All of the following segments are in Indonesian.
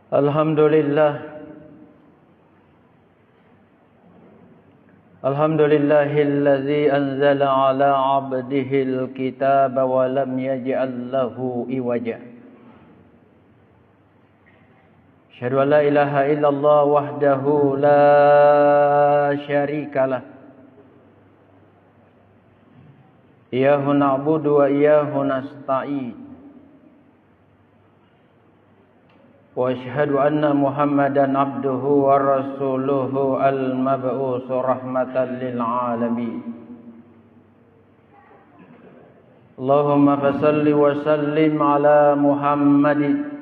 Alhamdulillah. Alhamdulillahilladzi anzala ala 'abdihil kitaba wa lam yaj'al lahu iwaja. Asyhadu an la ilaha illallah wahdahu la syarikalah. Iyyahu na'budu wa iyyahu nasta'in. Wa asyhadu anna Muhammadan abduhu wa rasuluhu al-mab'uts rahmatan lil alamin. Allahumma fashalli wa sallim ala Muhammadin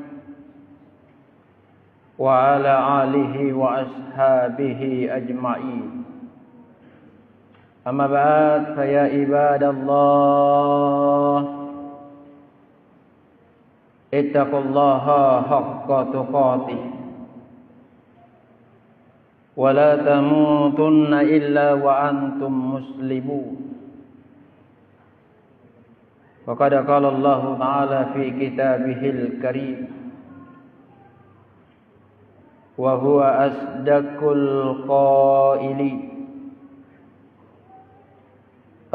wa ala alihi wa ashabihi ajma'in. Amma ba'd, fa ya ibadallah, ittaqullaha haqqa tuqatih wa la tamutunna illa wa antum muslimun. Wa qad qala Allah ta'ala fi kitabihil karim wa huwa asdaqul qailin.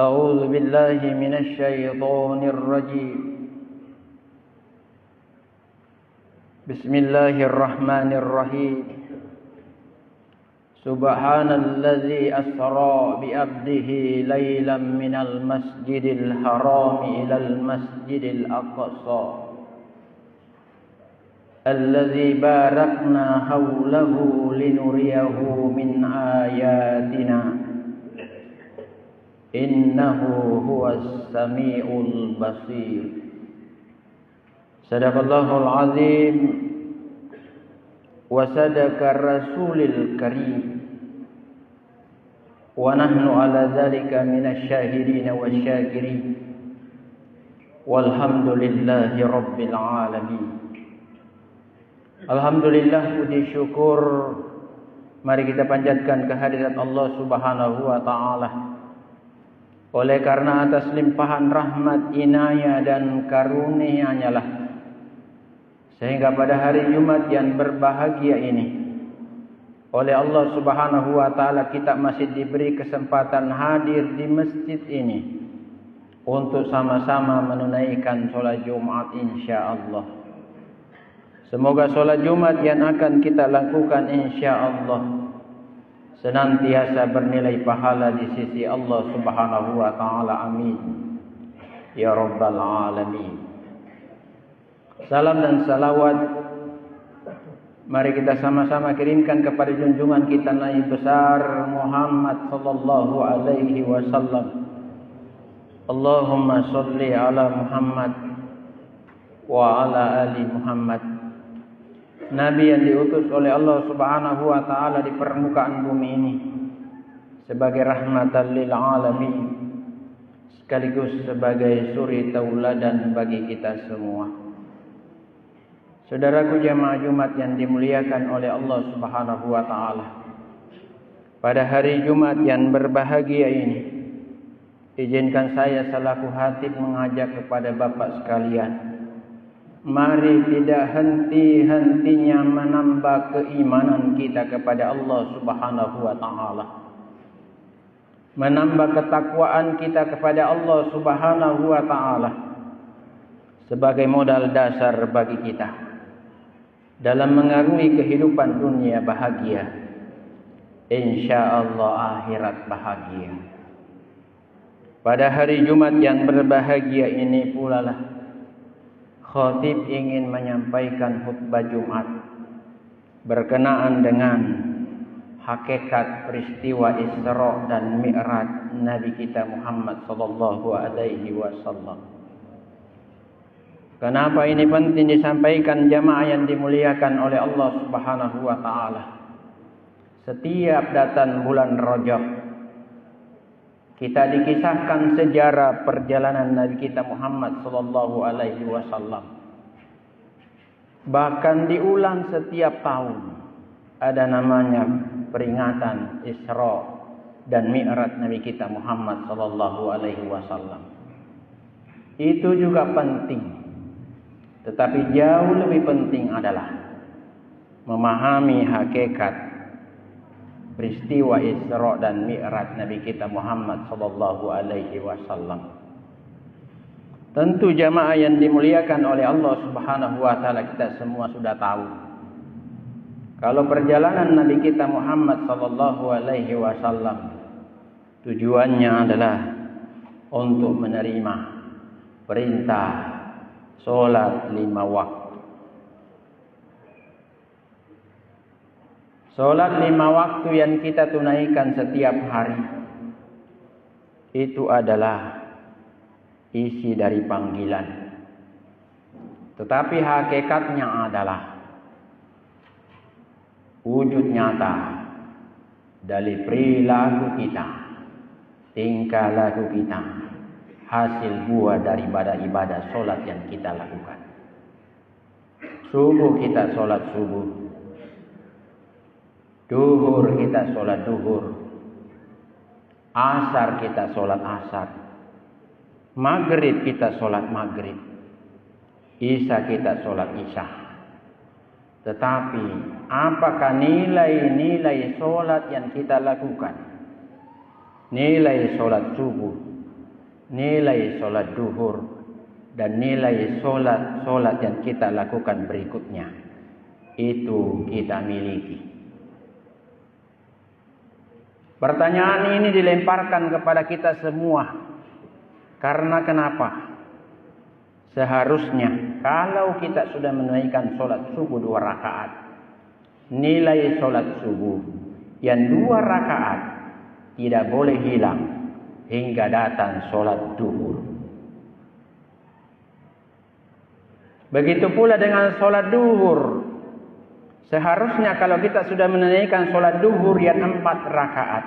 A'udzu billahi minasy syaithanir rajim. Bismillahirrahmanirrahim. Subhanalladzi asra bi 'abdihi lailan minal masjidil harami ilal masjidil aqsa alladzi barakna hawlahu linuriyahu min ayatina innahu huwas samiul basir. Sadaqallahul azim wa sadaqar rasulil karim wa nahnu ala dzalika minasy syahidin wasyakirin walhamdulillahi rabbil alamin. Alhamdulillah, puji syukur mari kita panjatkan kehadirat Allah Subhanahu wa taala. Oleh karena atas limpahan rahmat, inayah dan karunia-Nya lah sehingga pada hari Jumat yang berbahagia ini oleh Allah Subhanahu wa taala kita masih diberi kesempatan hadir di masjid ini untuk sama-sama menunaikan sholat Jumat insyaallah. Semoga sholat Jumat yang akan kita lakukan insyaallah senantiasa bernilai pahala di sisi Allah Subhanahu wa taala. Amin ya rabbal alamin. Salam dan salawat mari kita sama-sama kirimkan kepada junjungan kita Nabi besar Muhammad sallallahu alaihi wasallam. Allahumma sholli ala Muhammad wa ala ali Muhammad. Nabi yang diutus oleh Allah Subhanahu wa taala di permukaan bumi ini sebagai rahmatan lil alamin sekaligus sebagai suri tauladan bagi kita semua. Saudaraku jemaah Jumat yang dimuliakan oleh Allah Subhanahu wa taala. Pada hari Jumat yang berbahagia ini, izinkan saya selaku khatib mengajak kepada Bapak sekalian, mari tidak henti-hentinya menambah keimanan kita kepada Allah Subhanahu wa taala. Menambah ketakwaan kita kepada Allah Subhanahu wa taala sebagai modal dasar bagi kita dalam mengarungi kehidupan dunia bahagia, insyaallah akhirat bahagia. Pada hari Jumat yang berbahagia ini pula lah khatib ingin menyampaikan khutbah Jumat berkenaan dengan hakikat peristiwa Isra dan Mi'raj Nabi kita Muhammad sallallahu alaihi wasallam. Kenapa ini penting disampaikan jamaah yang dimuliakan oleh Allah Subhanahu wa taala? Setiap datang bulan Rajab kita dikisahkan sejarah perjalanan Nabi kita Muhammad sallallahu alaihi wasallam. Bahkan diulang setiap tahun. Ada namanya peringatan Isra dan Mi'raj Nabi kita Muhammad sallallahu alaihi wasallam. Itu juga penting. Tetapi jauh lebih penting adalah memahami hakikat peristiwa Isra dan Mi'raj Nabi kita Muhammad sallallahu alaihi wasallam. Tentu jamaah yang dimuliakan oleh Allah Subhanahu wa taala, kita semua sudah tahu kalau perjalanan Nabi kita Muhammad sallallahu alaihi wasallam tujuannya adalah untuk menerima perintah salat 5 waktu. Salat 5 waktu yang kita tunaikan setiap hari itu adalah isi dari panggilan. Tetapi hakikatnya adalah wujud nyata dari perilaku kita, tingkah laku kita, hasil buah daripada ibadah solat yang kita lakukan. Subuh kita solat subuh, duhur kita solat duhur, asar kita solat asar, maghrib kita solat maghrib, isya kita solat isya. Tetapi apakah nilai-nilai solat yang kita lakukan, nilai solat subuh, nilai solat duhur, dan nilai solat yang kita lakukan berikutnya, itu kita miliki? Pertanyaan ini dilemparkan kepada kita semua. Karena kenapa? Seharusnya kalau kita sudah menunaikan solat subuh 2 rakaat, nilai solat subuh yang 2 rakaat tidak boleh hilang hingga datang solat duhur. Begitu pula dengan solat duhur. Seharusnya kalau kita sudah menunaikan solat duhur yang 4 rakaat,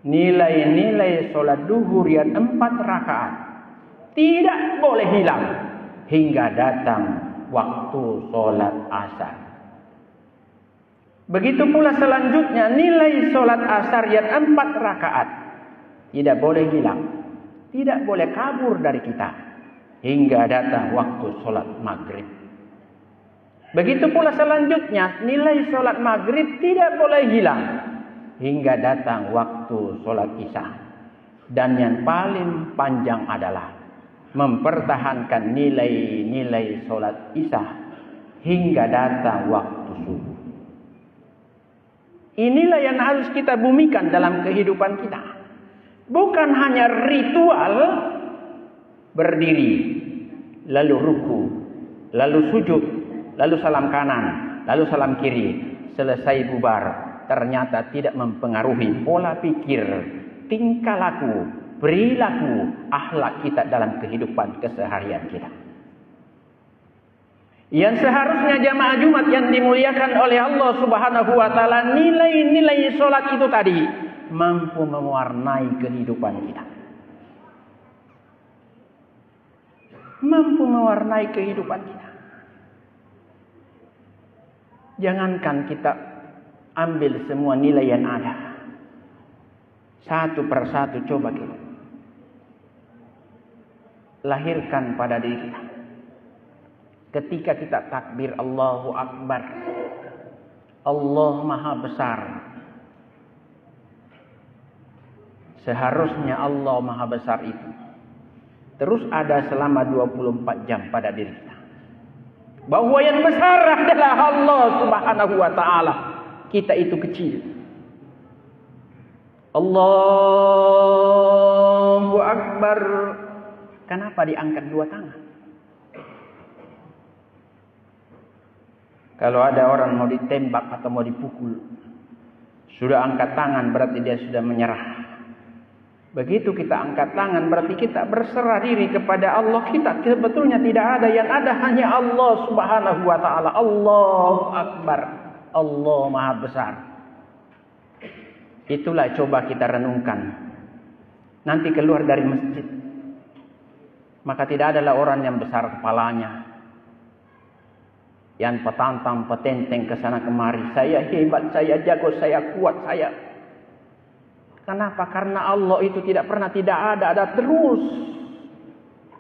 nilai-nilai solat duhur yang 4 rakaat tidak boleh hilang hingga datang waktu solat asar. Begitu pula selanjutnya nilai solat asar yang 4 rakaat tidak boleh hilang, tidak boleh kabur dari kita hingga datang waktu solat maghrib. Begitu pula selanjutnya nilai solat maghrib tidak boleh hilang hingga datang waktu solat isya. Dan yang paling panjang adalah mempertahankan nilai-nilai solat isya hingga datang waktu subuh. Inilah yang harus kita bumikan dalam kehidupan kita. Bukan hanya ritual berdiri, lalu ruku, lalu sujud, lalu salam kanan, lalu salam kiri, selesai bubar, ternyata tidak mempengaruhi pola pikir, tingkah laku, perilaku, akhlak kita dalam kehidupan keseharian kita. Yang seharusnya jamaah Jumat yang dimuliakan oleh Allah Subhanahu wa taala, nilai-nilai solat itu tadi mampu mewarnai kehidupan kita. Mampu mewarnai kehidupan kita. Jangankan kita ambil semua nilai yang ada, satu persatu coba kita lahirkan pada diri kita. Ketika kita takbir Allahu Akbar, Allah Maha Besar. Seharusnya Allah Maha Besar itu terus ada selama 24 jam pada diri kita. Bahwa yang besar adalah Allah Subhanahu wa taala. Kita itu kecil. Allahu Akbar. Kenapa diangkat 2 tangan? Kalau ada orang mau ditembak atau mau dipukul, sudah angkat tangan berarti dia sudah menyerah. Begitu kita angkat tangan berarti kita berserah diri kepada Allah. Kita sebetulnya tidak ada, yang ada hanya Allah Subhanahu wa taala. Allahu Akbar. Allah Maha Besar. Itulah coba kita renungkan. Nanti keluar dari masjid, maka tidak adalah orang yang besar kepalanya, yang petantang petenteng ke sana kemari, saya hebat, saya jago, saya kuat, saya. Kenapa? Karena Allah itu tidak pernah tidak ada terus.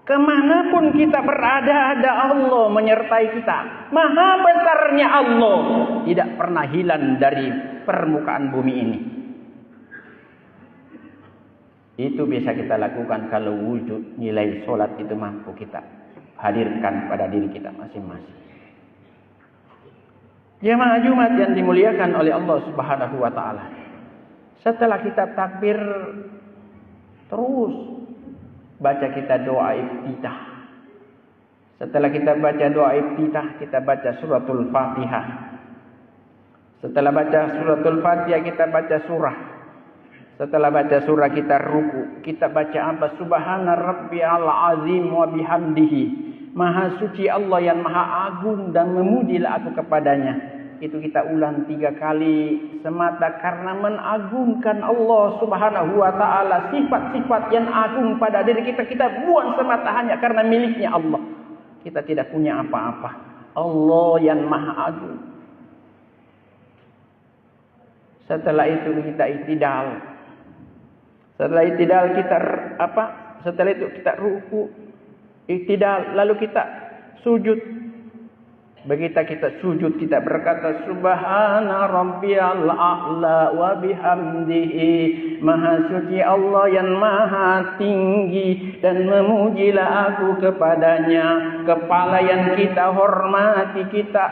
Kemanapun kita berada, ada Allah menyertai kita. Maha besarnya Allah tidak pernah hilang dari permukaan bumi ini. Itu bisa kita lakukan kalau wujud nilai solat itu mampu kita hadirkan pada diri kita masing-masing. Jemaah Jumat yang dimuliakan oleh Allah Subhanahu wa taala. Setelah kita takbir, terus baca kita doa iftitah. Setelah kita baca doa iftitah, kita baca suratul Fatihah. Setelah baca suratul Fatihah, kita baca surah. Setelah baca surah, kita ruku. Kita baca apa? Subhana rabbiyal azim wa bihamdihi. Maha suci Allah yang maha agung dan memujilah aku kepadanya. Itu kita ulang 3 kali semata karena mengagungkan Allah Subhanahu wa taala, sifat-sifat yang agung pada diri kita. Kita buang semata hanya karena miliknya Allah. Kita tidak punya apa-apa. Allah yang maha agung. Setelah itu kita i'tidal. Setelah i'tidal kita apa? Setelah itu kita ruku, i'tidal, lalu kita sujud. Begitu kita sujud, kita berkata Subhana rabbiyal a'la wa bihamdihi. Maha suci Allah yang maha tinggi dan memujilah aku kepadanya. Kepala yang kita hormati, kita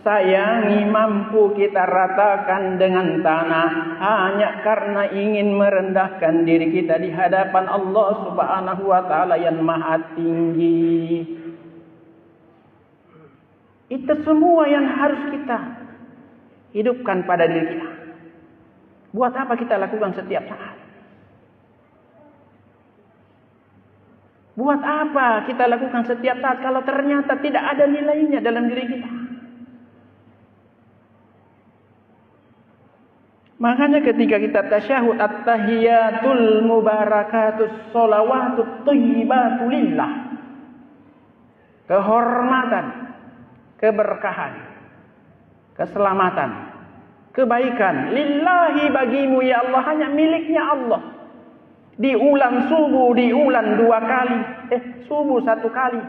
sayangi, mampu kita ratakan dengan tanah hanya karena ingin merendahkan diri kita di hadapan Allah Subhanahu wa taala yang maha tinggi. Itu semua yang harus kita hidupkan pada diri kita. Buat apa kita lakukan setiap saat? Buat apa kita lakukan setiap saat kalau ternyata tidak ada nilainya dalam diri kita? Makanya ketika kita tasyahud at-tahiyatul mubarakatus sholawatut thayyibatu lillah. Kehormatan, keberkahan, keselamatan, kebaikan lillahi bagimu ya Allah, hanya miliknya Allah. Diulang subuh, diulang 2 kali. Subuh 1 kali,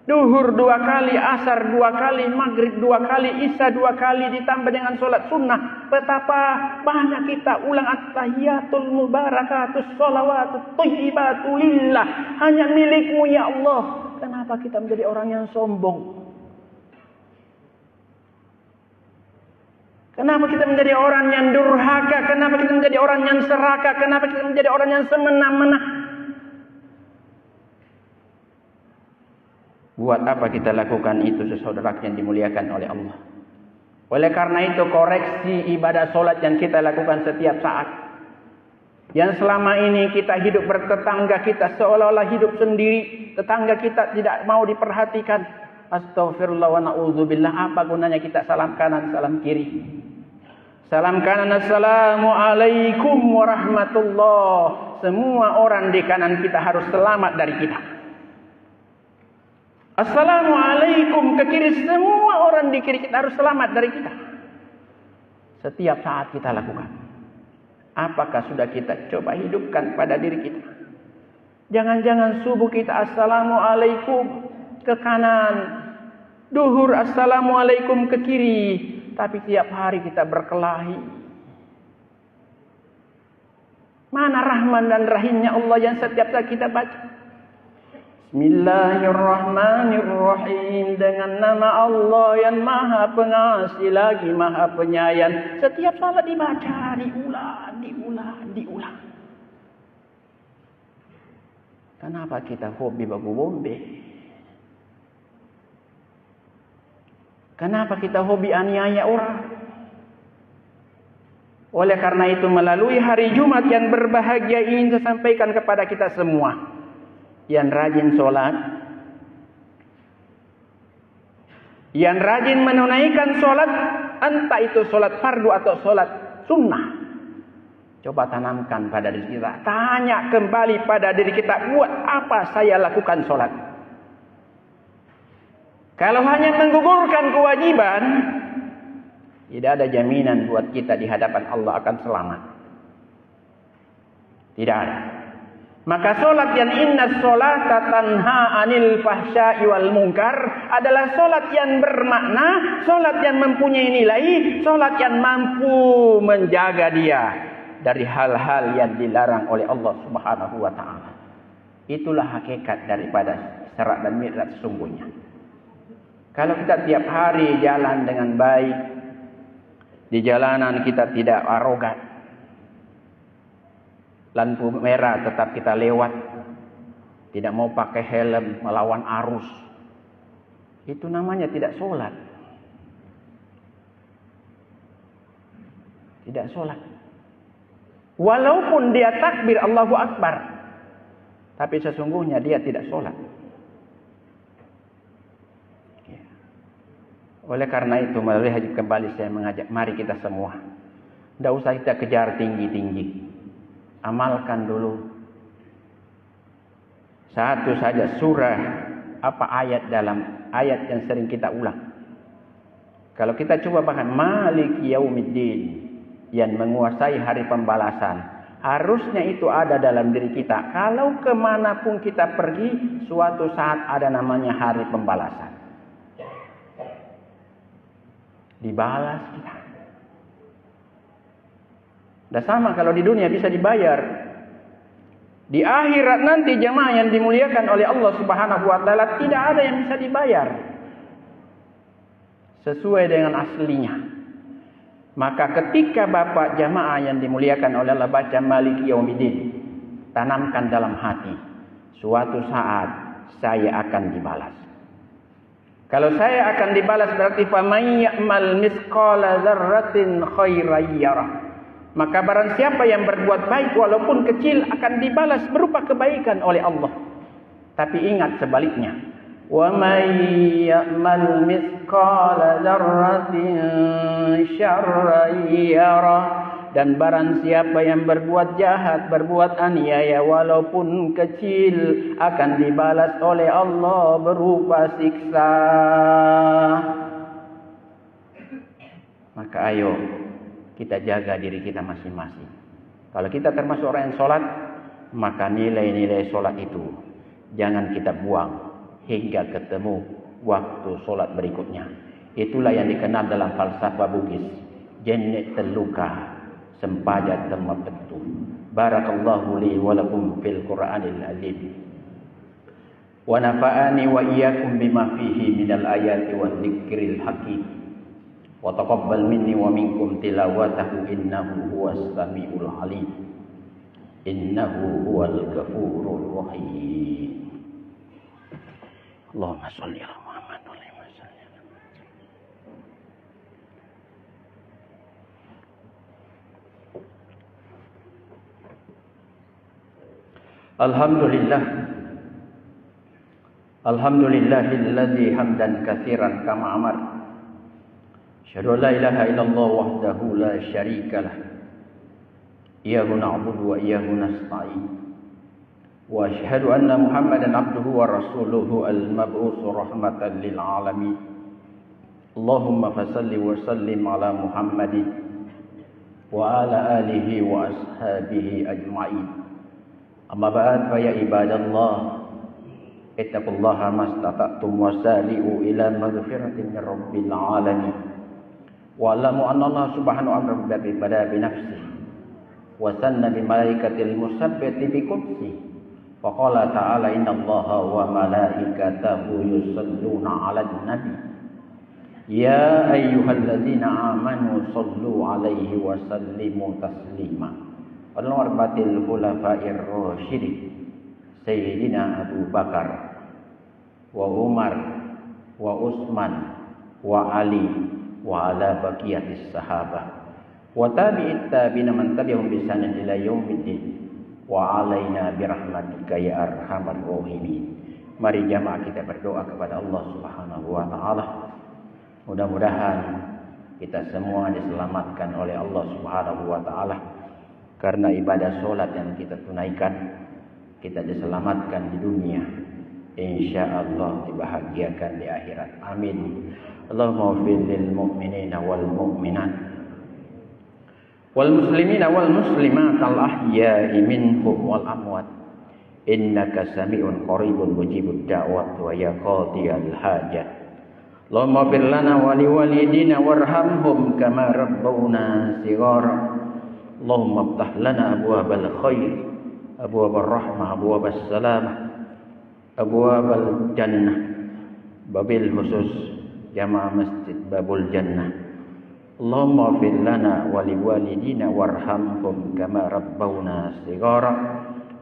duhur 2 kali, asar 2 kali, maghrib 2 kali, isya 2 kali, ditambah dengan sholat sunnah. Betapa banyak kita ulang at-tahiyatul mubarakatus sholawatut thayyibatu lillah, hanya milikmu ya Allah. Kenapa kita menjadi orang yang sombong? Kenapa kita menjadi orang yang durhaka? Kenapa kita menjadi orang yang serakah? Kenapa kita menjadi orang yang semena-mena? Buat apa kita lakukan itu, saudara yang dimuliakan oleh Allah? Oleh karena itu, koreksi ibadah solat yang kita lakukan setiap saat. Yang selama ini kita hidup bertetangga, kita seolah-olah hidup sendiri. Tetangga kita tidak mau diperhatikan. Astaghfirullah wa na'udzubillah. Apa gunanya kita salam kanan, salam kiri? Salam kanan, assalamualaikum warahmatullah. Semua orang di kanan kita harus selamat dari kita. Assalamualaikum ke kiri, semua orang di kiri kita harus selamat dari kita. Setiap saat kita lakukan. Apakah sudah kita coba hidupkan pada diri kita? Jangan-jangan subuh kita assalamualaikum ke kanan, duhur assalamualaikum ke kiri, tapi tiap hari kita berkelahi. Mana Rahman dan Rahimnya Allah yang setiap saat kita baca? Bismillahirrahmanirrahim. Dengan nama Allah yang maha pengasih lagi maha penyayang. Setiap salat dibaca, diulang. Kenapa kita hobi bagu bombe? Kenapa kita hobi aniaya orang? Oleh karena itu, melalui hari Jumat yang berbahagia ingin saya sampaikan kepada kita semua yang rajin sholat, yang rajin menunaikan sholat, entah itu sholat fardu atau sholat sunnah. Coba tanamkan pada diri kita. Tanya kembali pada diri kita, buat apa saya lakukan sholat? Kalau hanya menggugurkan kewajiban, tidak ada jaminan buat kita di hadapan Allah akan selamat. Tidak ada. Maka solat yang inna sholata tanha anil fahsya'i wal munkar adalah solat yang bermakna, solat yang mempunyai nilai, solat yang mampu menjaga dia dari hal-hal yang dilarang oleh Allah Subhanahu wa ta'ala. Itulah hakikat daripada Isra dan Mi'raj sesungguhnya. Kalau kita tiap hari jalan dengan baik, di jalanan kita tidak arogan, lampu merah tetap kita lewat, tidak mau pakai helm, melawan arus, itu namanya tidak sholat. Tidak sholat. Walaupun dia takbir Allahu Akbar, tapi sesungguhnya dia tidak sholat. Oleh karena itu, melalui haji kembali saya mengajak, mari kita semua, tidak usah kita kejar tinggi-tinggi. Amalkan dulu satu saja surah, apa ayat dalam ayat yang sering kita ulang. Kalau kita coba bahkan Maliki Yaumiddin, yang menguasai hari pembalasan, harusnya itu ada dalam diri kita. Kalau kemanapun kita pergi, suatu saat ada namanya hari pembalasan. Dibalas kita. Dan sama kalau di dunia bisa dibayar. Di akhirat nanti jemaah yang dimuliakan oleh Allah Subhanahu wa ta'ala, tidak ada yang bisa dibayar sesuai dengan aslinya. Maka ketika Bapak jemaah yang dimuliakan oleh Allah baca Maliki Yaumiddin, tanamkan dalam hati, suatu saat saya akan dibalas. Kalau saya akan dibalas berarti faman ya'mal misqala dzarratin khairan yarah. Maka barang siapa yang berbuat baik walaupun kecil akan dibalas berupa kebaikan oleh Allah. Tapi ingat sebaliknya. Wa may ya'mal mithqala dzarratin syarran yarah. Dan barang siapa yang berbuat jahat, berbuat aniaya walaupun kecil, akan dibalas oleh Allah berupa siksa. Maka ayo kita jaga diri kita masing-masing. Kalau kita termasuk orang yang sholat, maka nilai-nilai sholat itu jangan kita buang hingga ketemu waktu sholat berikutnya. Itulah yang dikenal dalam falsafah Bugis, jenek teluka sempajat tempat tentu. Barakallahu li wa lakum fil Qur'anil azim. Wa nafa'ani wa iyyakum bima fihi minal ayati wa dzikril hakim. Wa taqabbal minni wa minkum tilawatahu innahu huwas samiul alim. Innahu huwal ghafurur rahim. Allahumma shalli ala Muhammad wa ala alihi wasallam. Alhamdulillah. Alhamdulillahilladzi hamdan katsiran kama amar. Asyhadu an la ilaha illallah wahdahu la syarikalah. Iyyahu na'budu wa iyyahu nasta'in. Wa asyhadu anna Muhammadan abduhu wa rasuluhu al-mab'uts rahmatan lil alamin. Allahumma fashalli wa sallim ala Muhammadin wa ala alihi wa ashabihi ajma'in. Amma ba'd fa ya ibadallah, ittaqullaha mastata'tum wasari'u ila maghfiratin min rabbil alamin. Wa alamu anna Allah subhanahu wa ta'ala bada bi nafsihi wa sanna bi malaikatil musabbiti bi qudsihi. Wa qala ta'ala innallaha wa malaikatahu yusalluna 'alan nabi. Ya ayyuhalladzina amanu sallu 'alaihi wa sallimu taslima. Al-arbatil khulafa'ir rasyidin Sayyidina Abu Bakar wa Umar wa Utsman wa Ali wa ala baqiyatis sahabah wa tabi'it tabi'ina man tabi'ahum bi ihsanin ila yaumiddin wa alaina birahmatika ya arhamar rahimin. Mari jamaah kita berdoa kepada Allah Subhanahu wa taala. Mudah-mudahan kita semua diselamatkan oleh Allah Subhanahu wa taala karena ibadah salat yang kita tunaikan. Kita diselamatkan di dunia, insyaallah dibahagiakan di akhirat. Amin. Allahumma ighfir lil mu'minina wal mu'minat wal muslimina wal muslimat al ahya'i minhum wal amwat. innaka sami'un qaribun mujibud da'wat wa ya qadiyal hajat. Allahumma fir lana wa liwalidina warhamhum kama rabbawna shighara. Allahumma iftah lana abwabal khair, abwabur rahmah, abwabas salamah, abwabal jannah. Babil khusus jamaah masjid babul jannah. Allahumma fir lana wa liwalidina warhamhum kama rabbawna shighara.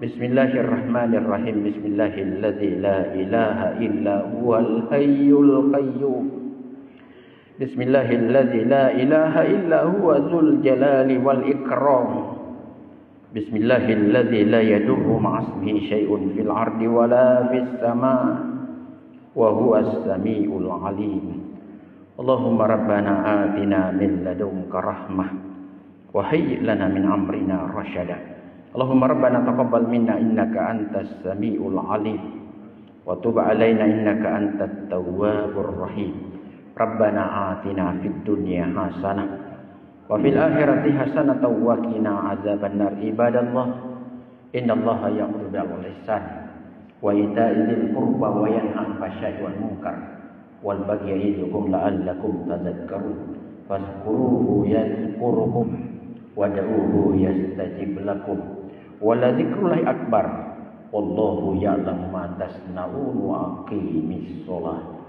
Bismillahirrahmanirrahim. Bismillahilladzi la ilaha illa huwal hayyul qayyum. Bismillahilladzi la ilaha illa huwa dzul jalali wal ikram. Bismillahilladzi la yadurru ma'asmihi syai'un fil ardi wala fis sama' wa huwas samiul alim. Allahumma rabbana atina min ladunka rahmah wa hayyi' lana min amrina rasyada. Allahumma rabbana taqabbal minna innaka antas samiul alim wa tub alaina innaka antat tawwabur rahim. Rabbana atina fid dunya hasanah wa fil akhirati hasanah wa qina azabannar. Ibadallah, innallaha ya'muru bil ihsan wa ita'i dzil qurba wa yanha 'anil fahsya'i wal munkar wal baghi ya'idukum la'allakum tadhakkarun. Fadhkuruhu yadhkurukum wad'uuhu yastajib lakum. Wala dzikrullahi akbar. Wallahu ya'lamu ma tasna'un wa aqimis shalah.